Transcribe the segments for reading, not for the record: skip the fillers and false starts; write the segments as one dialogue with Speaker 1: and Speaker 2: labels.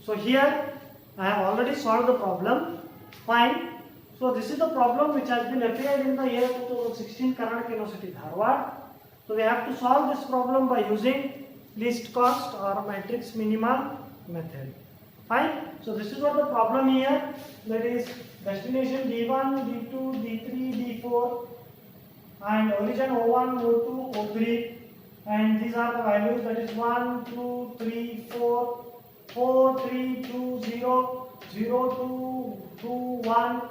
Speaker 1: So here I have already solved the problem. Fine. So this is the problem which has been appeared in the year 2016 Karnataka University Dharwad. So we have to solve this problem by using least cost or matrix minima method. Fine. So this is what the problem here, that is destination D1, D2, D3, D4 and origin O1, O2, O3, and these are the values, that is 1, 2, 3, 4, 4, 3, 2, 0, 0, 2, 2, 1,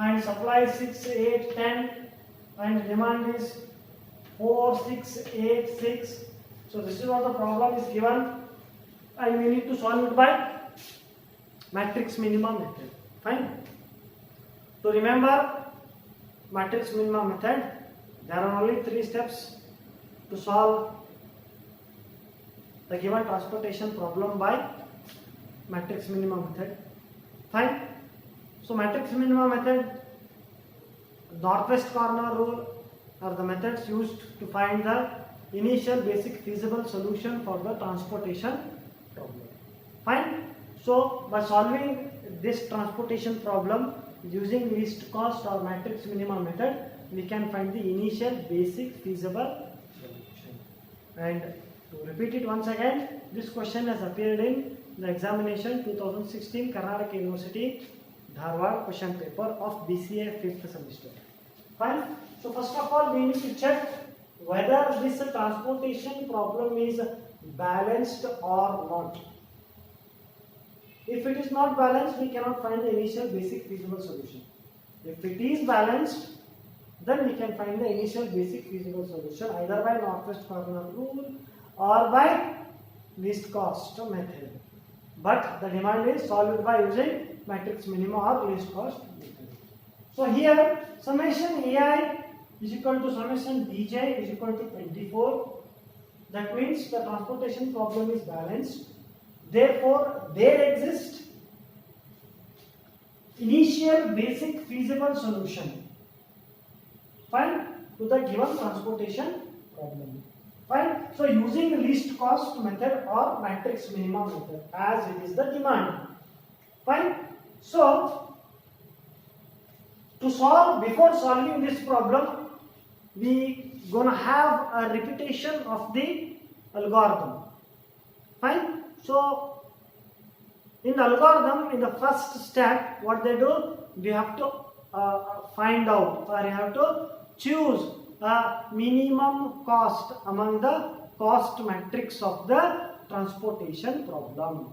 Speaker 1: and supply 6, 8, 10, and demand is 4, 6, 8, 6. So this is what the problem is given, and we need to solve it by matrix minima method. Fine. To remember matrix minima method, there are only 3 steps to solve the given transportation problem by matrix minima method. Fine. So matrix minima method, northwest corner rule are the methods used to find the initial basic feasible solution for the transportation problem. Fine. So by solving this transportation problem using least cost or matrix minima method, we can find the initial basic feasible solution. And to repeat it once again, this question has appeared in the examination 2016 Karnataka University Dharwad question paper of BCA 5th semester. Fine. So first of all, we need to check whether this transportation problem is balanced or not. If it is not balanced, we cannot find the initial basic feasible solution. If it is balanced, then we can find the initial basic feasible solution either by northwest corner rule or by least cost method. But the demand is solved by using matrix minima or least cost method. So here summation Ai is equal to summation Bj is equal to 24. That means the transportation problem is balanced. Therefore, there exists initial basic feasible solution. Fine, to the given transportation problem. Fine. So using least cost method or matrix minima method as it is the demand. Fine. So to solve, before solving this problem, we gonna have a repetition of the algorithm. Fine. So in the algorithm, in the first step, what they do, we have to find out, or you have to choose a minimum cost among the cost matrix of the transportation problem.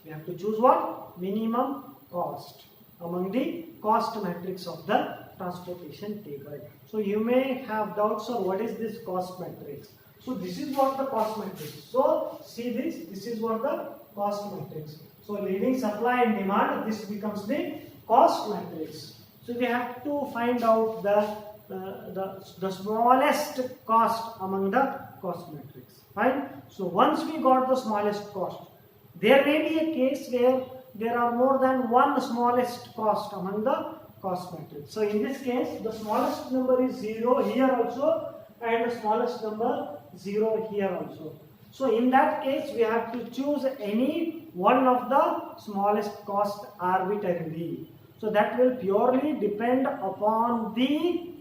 Speaker 1: We have to choose what? Minimum cost among the cost matrix of the transportation table. So you may have doubts on what is this cost matrix. So this is what the cost matrix. So see this is what the cost matrix. So leaving supply and demand, this becomes the cost matrix. So we have to find out the smallest cost among the cost matrix. Fine. So once we got the smallest cost, there may be a case where there are more than one smallest cost among the cost matrix. So in this case, the smallest number is 0 here also, and the smallest number 0 here also. So in that case, we have to choose any one of the smallest cost arbitrarily. So that will purely depend upon the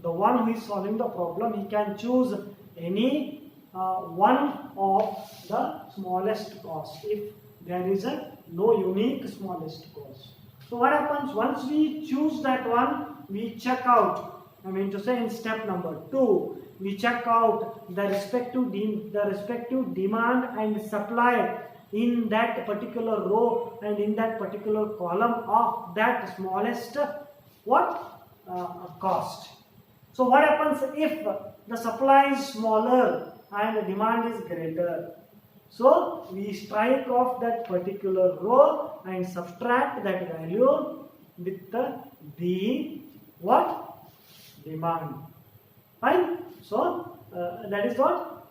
Speaker 1: one who is solving the problem. He can choose any one of the smallest cost if there is no unique smallest cost. So what happens once we choose that one, we check out. I mean to say in step number 2, we check out the respective demand and supply in that particular row and in that particular column of that smallest cost. So what happens if the supply is smaller and the demand is greater? So we strike off that particular row and subtract that value with the demand. Fine. So that is what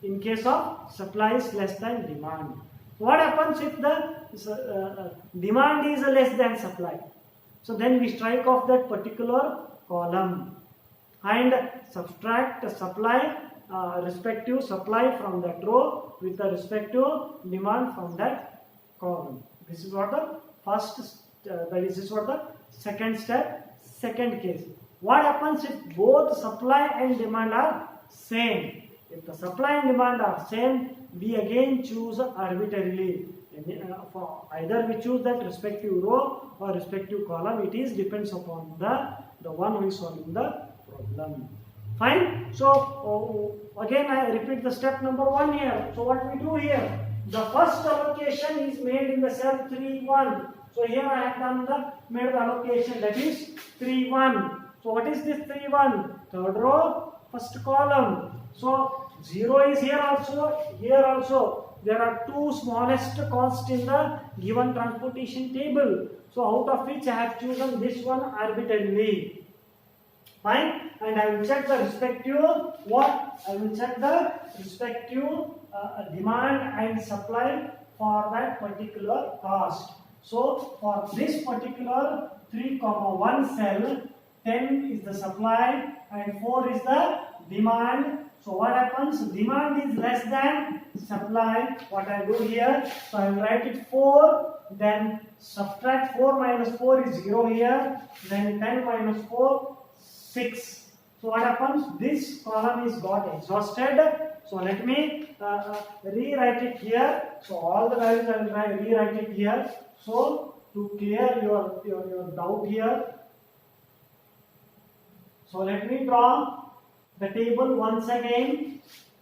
Speaker 1: in case of supply is less than demand. What happens if the demand is less than supply? So then we strike off that particular column and subtract supply, respective supply from that row with the respective demand from that column. This is what the first, this is what the second step, second case. What happens if both supply and demand are same? If the supply and demand are same, we again choose arbitrarily. For either we choose that respective row or respective column. It is depends upon the one who is solving the problem. Fine. So again I repeat the step number 1 here. So what we do here? The first allocation is made in the cell 3 1. So here I have done the made the allocation, that is 3 1. So what is this 3 1? Third row, first column. So 0 is here also, here also. There are two smallest costs in the given transportation table. So out of which I have chosen this one arbitrarily. Fine. And I will check the respective what? I will check the respective demand and supply for that particular cost. So for this particular 3, 1 cell, 10 is the supply and 4 is the demand. So what happens? Demand is less than supply. What I do here? So I will write it 4, then subtract 4 minus 4 is 0 here, then 10 minus 4, 6. So what happens? This column is got exhausted. So let me rewrite it here. So all the values I will rewrite it here. So to clear your doubt here, so let me draw the table once again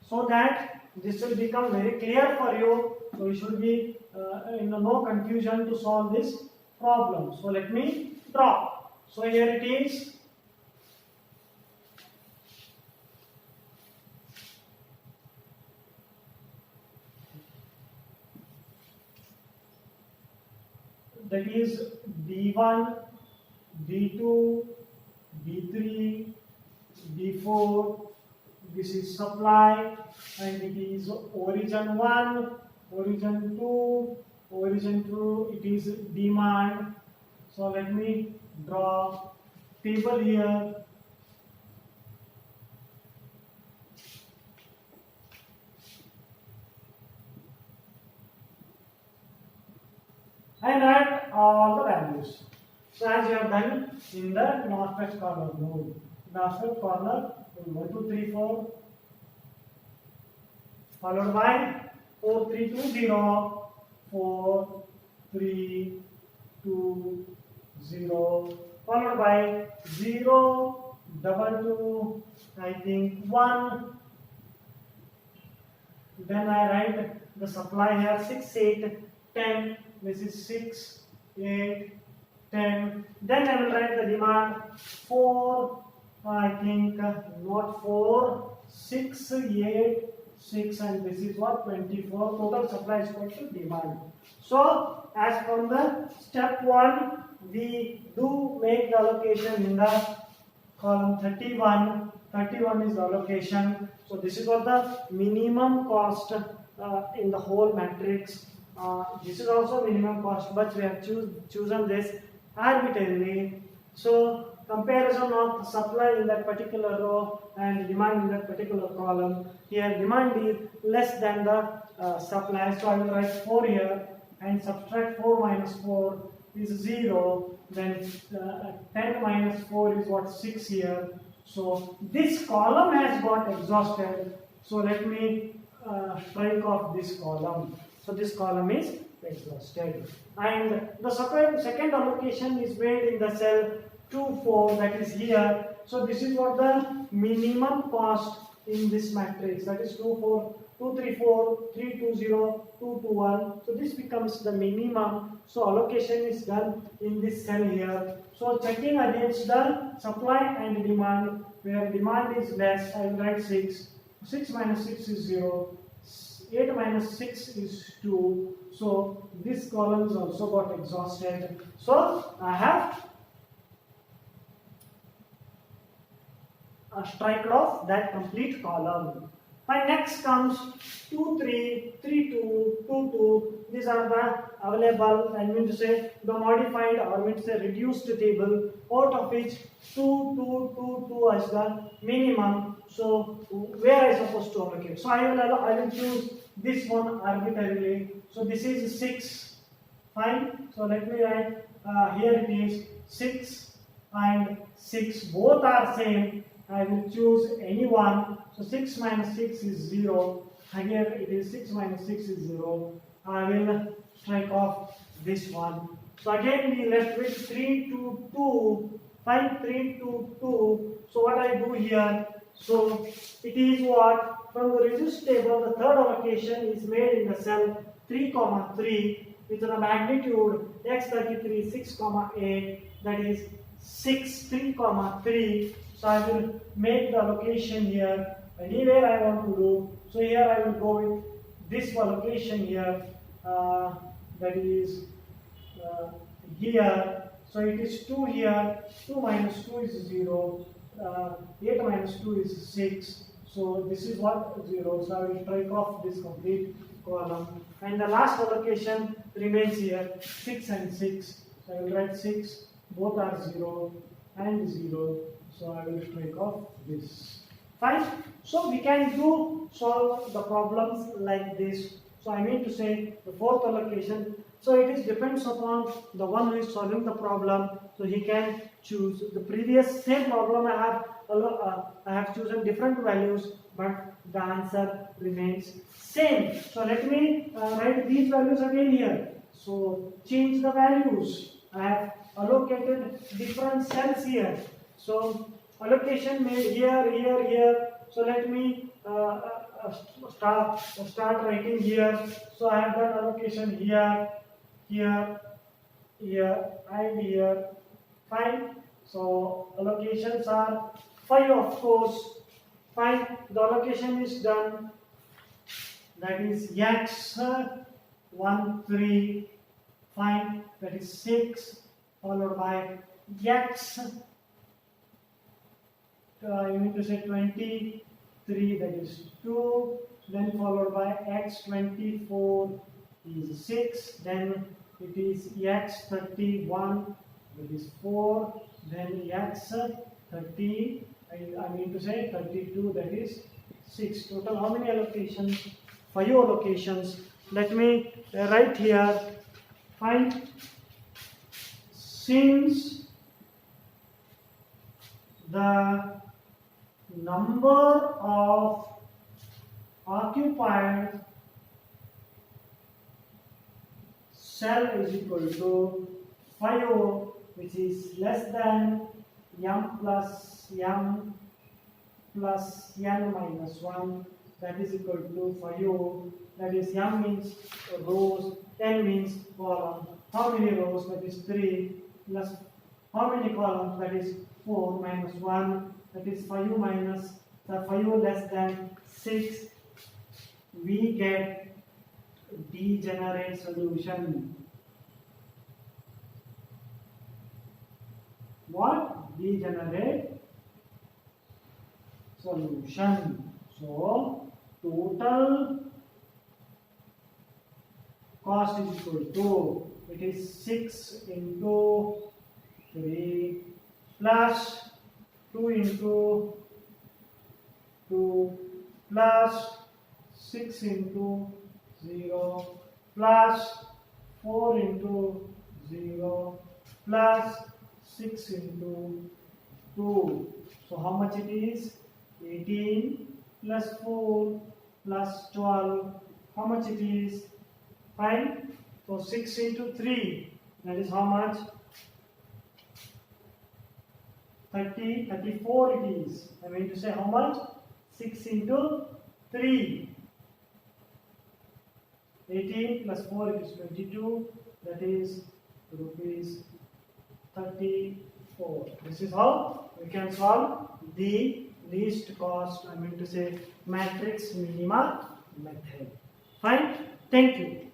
Speaker 1: so that this will become very clear for you. So you should be in no confusion to solve this problem. So let me draw. So here it is. That is B1, B2, B3, B4, this is supply, and it is origin 1, origin 2, origin 2, it is demand. So let me draw table here. And add all the values. So as you have done in the northwest corner node. Northwest corner 1, 2, 3, 4, followed by 4, 3, 2, 0, 4, 3, 2, 0, followed by 0, 2, I think 1. Then I write the supply here 6, 8, 10. This is 6, 8, 10. Then I will write the demand 4, I think not 4, 6, 8, 6, and this is what? 24. Total supply is equal to demand. So as from the step 1, we do make the allocation in the column 31. 31 is the allocation. So this is what the minimum cost in the whole matrix. This is also minimum cost, but we have chosen this arbitrarily. So comparison of supply in that particular row and demand in that particular column. Here demand is less than the supply, so I will write 4 here and subtract 4 minus 4 is 0. Then 10 minus 4 is what? 6 here. So this column has got exhausted. So let me strike off this column. So this column is exhausted. And the second allocation is made in the cell 2, 4, that is here. So this is what the minimum cost in this matrix, that is 2, 4, 2, 3, 4, 3, 2, 0, 2, 2, 1. So this becomes the minimum. So allocation is done in this cell here. So checking against the supply and demand, where demand is less, I will write 6. 6 minus 6 is 0. 8 minus 6 is 2. So this column is also got exhausted. So I have strike off that complete column. My next comes 2, 3, 3, 2, 2, 2. These are the available, I mean to say the modified or mean to say reduced table, out of which 2, 2, 2, 2 is the minimum. So where I supposed to allocate? So I will choose this one arbitrarily. So this is 6. Fine. So let me write here it is 6 and 6 both are same. I will choose any one. So 6 minus 6 is 0. Again it is 6 minus 6 is 0. I will strike off this one. So again we left with 3 to 2. Fine, 3 to 2. So what I do here? So it is what? From the reduced table, the third allocation is made in the cell 3, 3 with the magnitude x33 6, 8, that is 6, 3, 3. So I will make the allocation here anywhere I want to do. So here I will go with this allocation here, that is here. So it is 2 here, 2 minus 2 is 0, 8 minus 2 is 6. So this is what 0. So I will strike off this complete column. And the last allocation remains here 6 and 6. So I will write 6, both are 0 and 0. So I will strike off this. Fine. So we can solve the problems like this. So I mean to say the fourth allocation. So it is depends upon the one who is solving the problem. So he can choose the previous same problem. I have chosen different values, but the answer remains same. So let me write these values again here. So change the values. I have allocated different cells here. So allocation made here, here, here. So let me start writing here. So I have done allocation here, here, here, and here. Fine. So allocations are 5, of course. Fine. The allocation is done. That is x 1, 3. Fine. That is 6 followed by x. You need to say 23. That is 2. Then followed by x 24 is 6. Then it is x 31. That is 4. Then x 30. I mean to say 32. That is 6. Total how many allocations? 5 allocations. Let me write here. Fine. Since the number of occupied cell is equal to 5, which is less than m plus n minus 1, that is equal to 5. That is m means rows, n means column. How many rows? That is 3 plus how many columns? That is 4 minus 1, that is 5 minus the 5 less than 6. We get degenerate solution. What? Degenerate solution. So total cost is equal to, it is 6 into 3 plus 2 into 2 plus 6 into 0 plus 4 into 0 plus 6 into 2. So how much it is? 18 plus 4 plus 12. How much it is? Fine. So 6 into 3. That is how much? 30, 34 it is. I mean to say how much? 6 into 3. 18 plus 4 it is 22. That is rupees 34. This is how we can solve the least cost, I mean to say matrix minima method. Fine. Thank you.